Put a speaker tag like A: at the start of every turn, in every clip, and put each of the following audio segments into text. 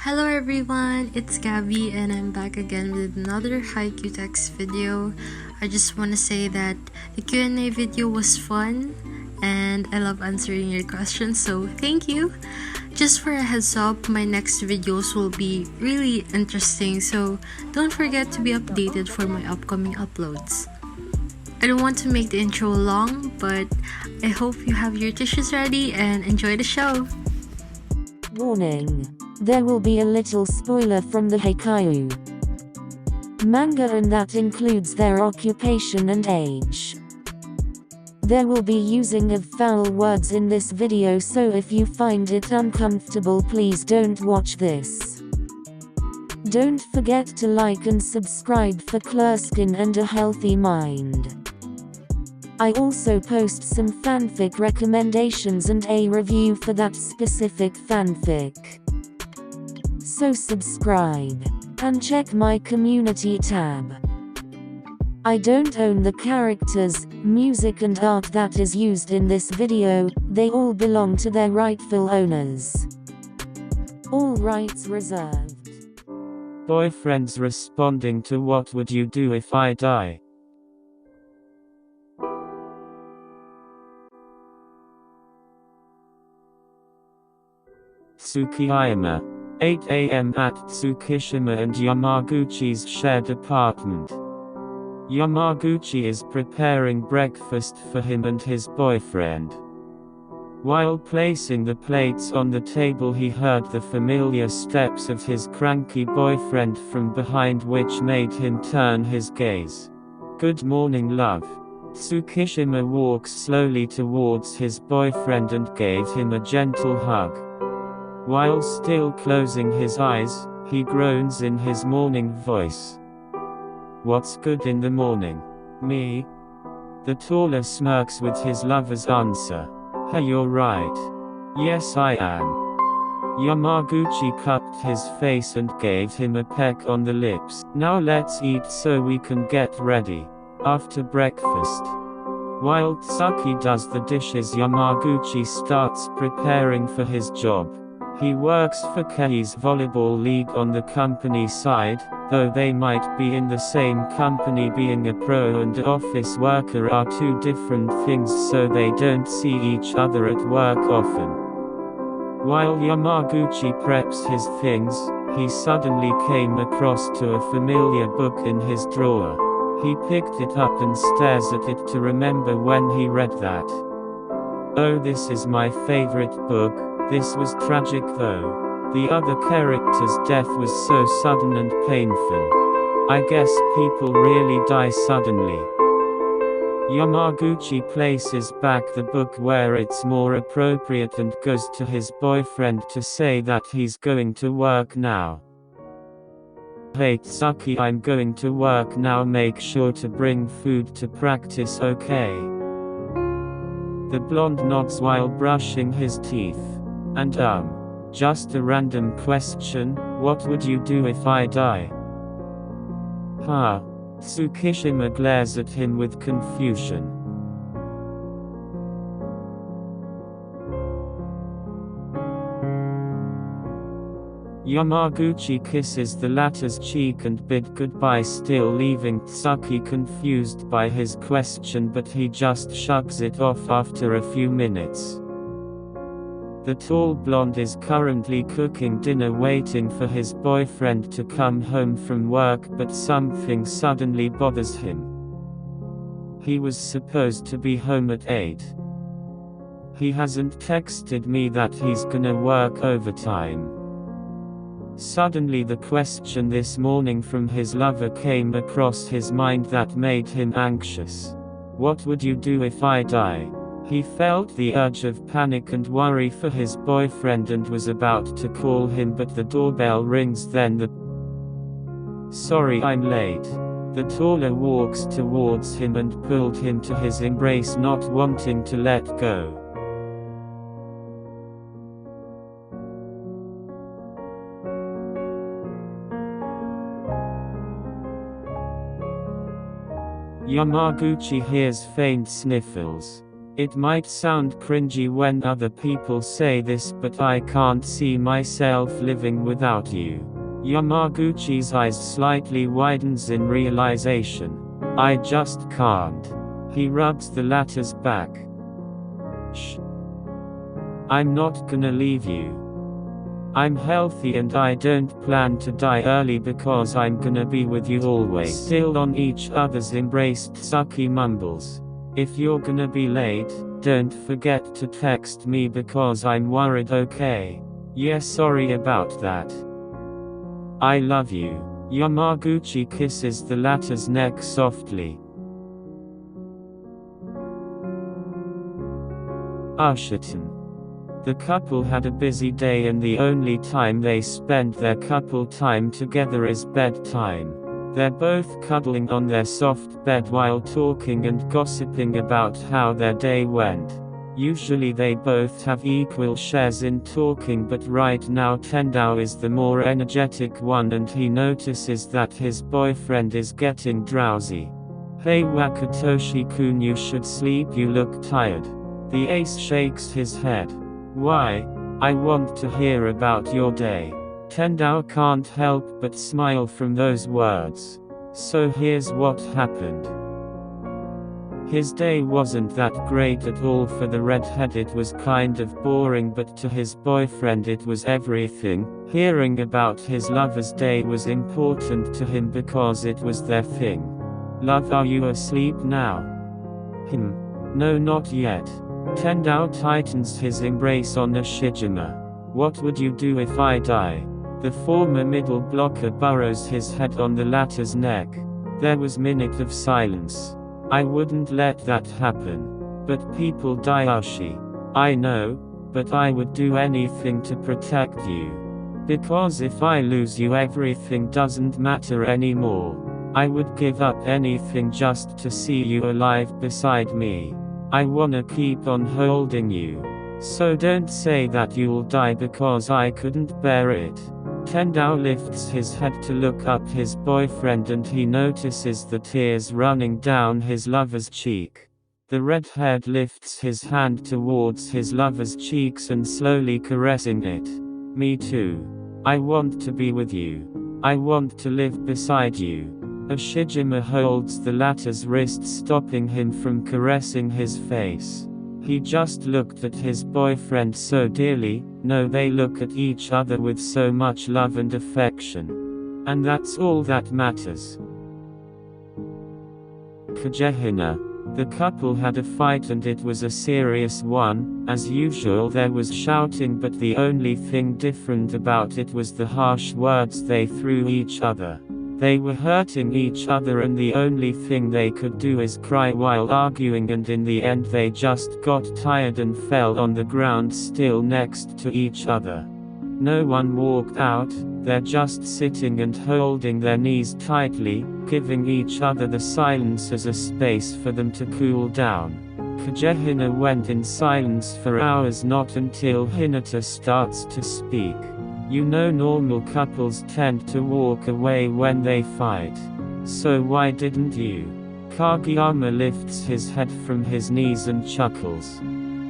A: Hello everyone, it's Gabby and I'm back again with another Haikyuu text video. I just want to say that the Q&A video was fun and I love answering your questions, so thank you. Just for a heads up, my next videos will be really interesting, so don't forget to be updated for my upcoming uploads. I don't want to make the intro long, but I hope you have your tissues ready and enjoy the show.
B: Warning. There will be a little spoiler from the Haikyuu manga, and that includes their occupation and age. There will be using of foul words in this video, so if you find it uncomfortable, please don't watch this. Don't forget to like and subscribe for clear skin and a healthy mind. I also post some fanfic recommendations and a review for that specific fanfic. So subscribe and check my community tab. I don't own the characters, music and art that is used in this video, they all belong to their rightful owners. All rights reserved.
C: Boyfriends responding to "What would you do if I die?" Tsukiyama. 8 a.m. at Tsukishima and Yamaguchi's shared apartment. Yamaguchi is preparing breakfast for him and his boyfriend. While placing the plates on the table, he heard the familiar steps of his cranky boyfriend from behind, which made him turn his gaze. "Good morning, love." Tsukishima walks slowly towards his boyfriend and gave him a gentle hug. While still closing his eyes, he groans in his morning voice. "What's good in the morning? Me?" The taller smirks with his lover's answer. "Hey, you're right. Yes, I am." Yamaguchi cupped his face and gave him a peck on the lips. "Now let's eat so we can get ready." After breakfast, while Tsuki does the dishes, Yamaguchi starts preparing for his job. He works for Kei's volleyball league on the company side, though they might be in the same company. Being a pro and office worker are two different things, so they don't see each other at work often. While Yamaguchi preps his things, he suddenly came across to a familiar book in his drawer. He picked it up and stares at it to remember when he read that. "Oh, this is my favorite book." This was tragic though. The other character's death was so sudden and painful. I guess people really die suddenly. Yamaguchi places back the book where it's more appropriate and goes to his boyfriend to say that he's going to work now. "Hey Tsuki, I'm going to work now. Make sure to bring food to practice, okay?" The blonde nods while brushing his teeth. "And just a random question, what would you do if I die?" "Huh?" Tsukishima glares at him with confusion. Yamaguchi kisses the latter's cheek and bid goodbye, still leaving Tsuki confused by his question, but he just shrugs it off after a few minutes. The tall blonde is currently cooking dinner, waiting for his boyfriend to come home from work, but something suddenly bothers him. He was supposed to be home at 8. He hasn't texted me that he's gonna work overtime. Suddenly the question this morning from his lover came across his mind that made him anxious. "What would you do if I die?" He felt the urge of panic and worry for his boyfriend and was about to call him, but the doorbell rings. Then "Sorry, I'm late." The taller walks towards him and pulled him to his embrace, not wanting to let go. Yamaguchi hears faint sniffles. It might sound cringy when other people say this, but I can't see myself living without you. Yamaguchi's eyes slightly widens in realization. I just can't. He rubs the latter's back. Shh. I'm not gonna leave you. I'm healthy and I don't plan to die early because I'm gonna be with you always. Still on each other's embrace, Tsuki mumbles. If you're gonna be late, don't forget to text me because I'm worried, okay? Yeah, sorry about that. I love you. Yamaguchi kisses the latter's neck softly. Ushiten. The couple had a busy day and the only time they spend their couple time together is bedtime. They're both cuddling on their soft bed while talking and gossiping about how their day went. Usually they both have equal shares in talking, but right now Tendao is the more energetic one and he notices that his boyfriend is getting drowsy. Hey Wakatoshi-kun, you should sleep, you look tired. The ace shakes his head. Why? I want to hear about your day. Tendao can't help but smile from those words. So here's what happened. His day wasn't that great at all for the redhead. It was kind of boring, but to his boyfriend it was everything. Hearing about his lover's day was important to him because it was their thing. Love, are you asleep now? No, not yet. Tendao tightens his embrace on Ashijima. What would you do if I die? The former middle blocker burrows his head on the latter's neck. There was a minute of silence. I wouldn't let that happen. But people die, Ushi. I know, but I would do anything to protect you. Because if I lose you, everything doesn't matter anymore. I would give up anything just to see you alive beside me. I wanna keep on holding you. So don't say that you'll die because I couldn't bear it. Tendao lifts his head to look up his boyfriend and he notices the tears running down his lover's cheek. The redhead lifts his hand towards his lover's cheeks and slowly caressing it. Me too. I want to be with you. I want to live beside you. Ashijima holds the latter's wrist, stopping him from caressing his face. He just looked at his boyfriend so dearly. No, they look at each other with so much love and affection. And that's all that matters. Kagehina. The couple had a fight and it was a serious one. As usual there was shouting, but the only thing different about it was the harsh words they threw each other. They were hurting each other and the only thing they could do is cry while arguing, and in the end they just got tired and fell on the ground still next to each other. No one walked out, they're just sitting and holding their knees tightly, giving each other the silence as a space for them to cool down. Kagehina went in silence for hours, not until Hinata starts to speak. You know, normal couples tend to walk away when they fight. So why didn't you? Kageyama lifts his head from his knees and chuckles.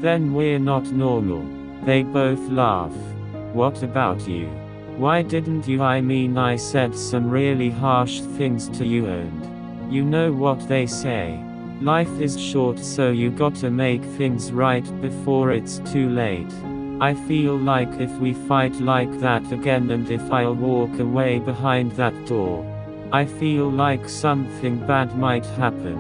C: Then we're not normal. They both laugh. What about you? Why didn't you? I mean, I said some really harsh things to you and you know what they say. Life is short, so you gotta make things right before it's too late. I feel like if we fight like that again and if I'll walk away behind that door, I feel like something bad might happen.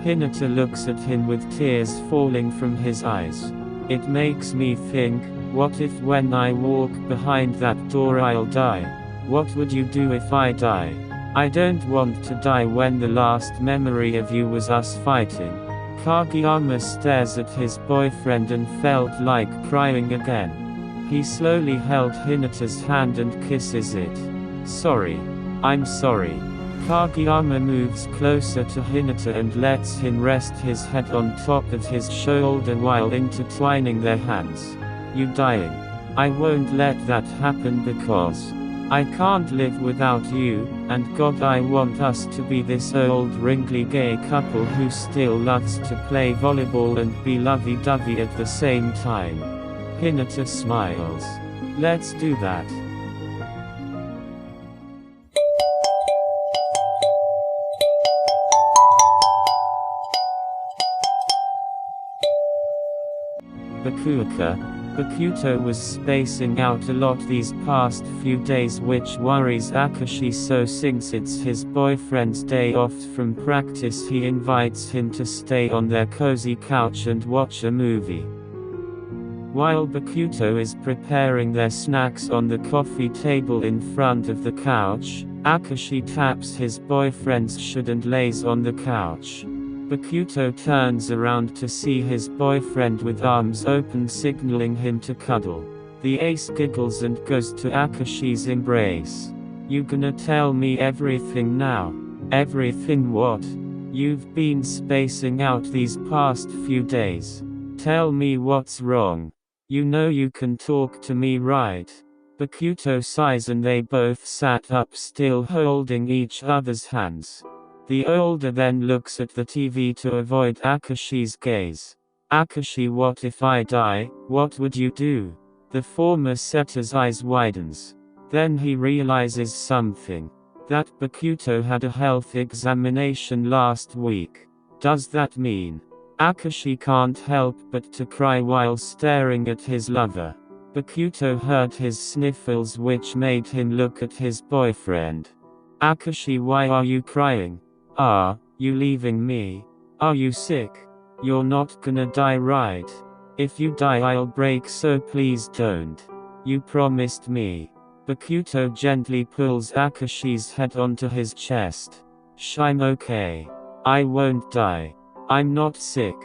C: Hinata looks at him with tears falling from his eyes. It makes me think, what if when I walk behind that door I'll die? What would you do if I die? I don't want to die when the last memory of you was us fighting. Kageyama stares at his boyfriend and felt like crying again. He slowly held Hinata's hand and kisses it. Sorry. I'm sorry. Kageyama moves closer to Hinata and lets him rest his head on top of his shoulder while intertwining their hands. You dying? I won't let that happen because I can't live without you, and God, I want us to be this old wrinkly gay couple who still loves to play volleyball and be lovey-dovey at the same time. Hinata smiles. Let's do that. Bakuto was spacing out a lot these past few days, which worries Akashi, so since it's his boyfriend's day off from practice, he invites him to stay on their cozy couch and watch a movie. While Bakuto is preparing their snacks on the coffee table in front of the couch, Akashi taps his boyfriend's shoulder and lays on the couch. Bakuto turns around to see his boyfriend with arms open, signaling him to cuddle. The ace giggles and goes to Akashi's embrace. You gonna tell me everything now? Everything what? You've been spacing out these past few days. Tell me what's wrong. You know you can talk to me, right? Bakuto sighs and they both sat up, still holding each other's hands. The older then looks at the TV to avoid Akashi's gaze. Akashi, what if I die? What would you do? The former setter's eyes widens. Then he realizes something. That Bakuto had a health examination last week. Does that mean? Akashi can't help but to cry while staring at his lover. Bakuto heard his sniffles, which made him look at his boyfriend. Akashi, why are you crying? Are you leaving me? Are you sick? You're not gonna die, right? If you die, I'll break, so please don't. You promised me. Bakuto gently pulls Akashi's head onto his chest. I'm okay. I won't die. I'm not sick.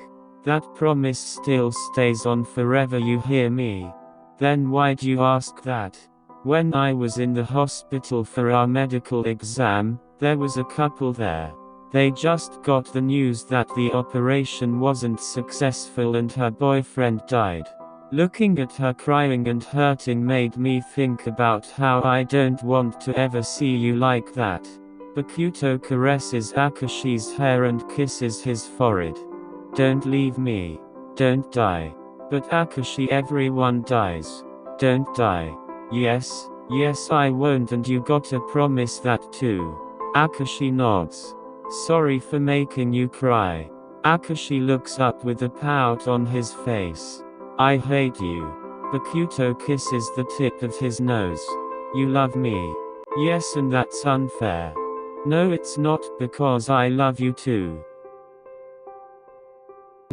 C: That promise still stays on forever, you hear me? Then why'd you ask that? When I was in the hospital for our medical exam, there was a couple there. They just got the news that the operation wasn't successful and her boyfriend died. Looking at her crying and hurting made me think about how I don't want to ever see you like that. Bakuto caresses Akashi's hair and kisses his forehead. Don't leave me. Don't die. But Akashi, everyone dies. Don't die. Yes, I won't, and you gotta promise that too. Akashi nods. Sorry for making you cry. Akashi looks up with a pout on his face. I hate you. Bakuto kisses the tip of his nose. You love me. Yes, and that's unfair. No, it's not, because I love you too.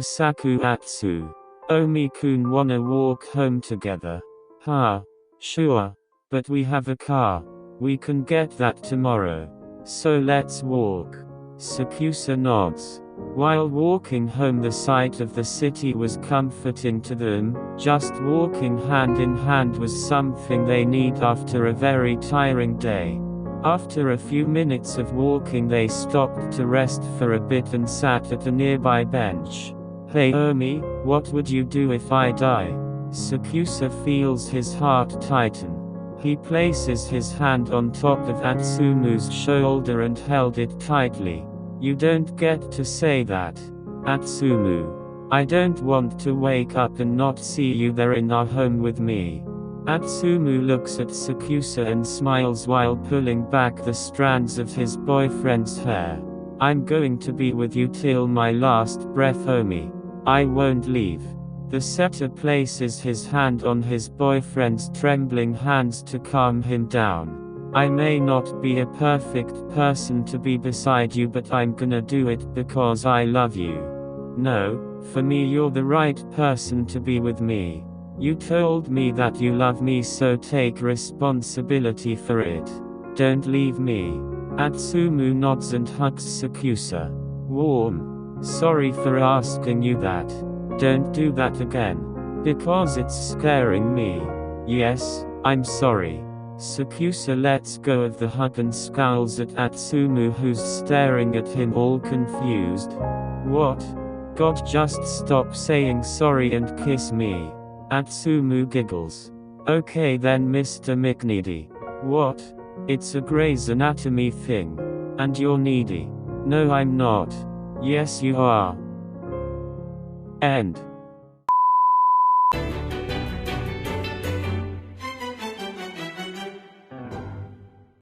C: Sakuatsu. Omi-kun, wanna walk home together? Huh? Sure. But we have a car. We can get that tomorrow. So let's walk. Sakusa nods. While walking home, the sight of the city was comforting to them. Just walking hand in hand was something they need after a very tiring day. After a few minutes of walking, they stopped to rest for a bit and sat at a nearby bench. Hey Omi, what would you do if I die? Sakusa feels his heart tighten. He places his hand on top of Atsumu's shoulder and held it tightly. You don't get to say that. Atsumu. I don't want to wake up and not see you there in our home with me. Atsumu looks at Sakusa and smiles while pulling back the strands of his boyfriend's hair. I'm going to be with you till my last breath, Omi. I won't leave. The setter places his hand on his boyfriend's trembling hands to calm him down. I may not be a perfect person to be beside you, but I'm gonna do it because I love you. No, for me you're the right person to be with me. You told me that you love me, so take responsibility for it. Don't leave me. Atsumu nods and hugs Sakusa. Warm. Sorry for asking you that. Don't do that again. Because it's scaring me. Yes, I'm sorry. Sakusa lets go of the hug and scowls at Atsumu, who's staring at him all confused. What? God, just stop saying sorry and kiss me. Atsumu giggles. Okay then, Mr. McNeedy. What? It's a Grey's Anatomy thing. And you're needy. No, I'm not. Yes, you are. End.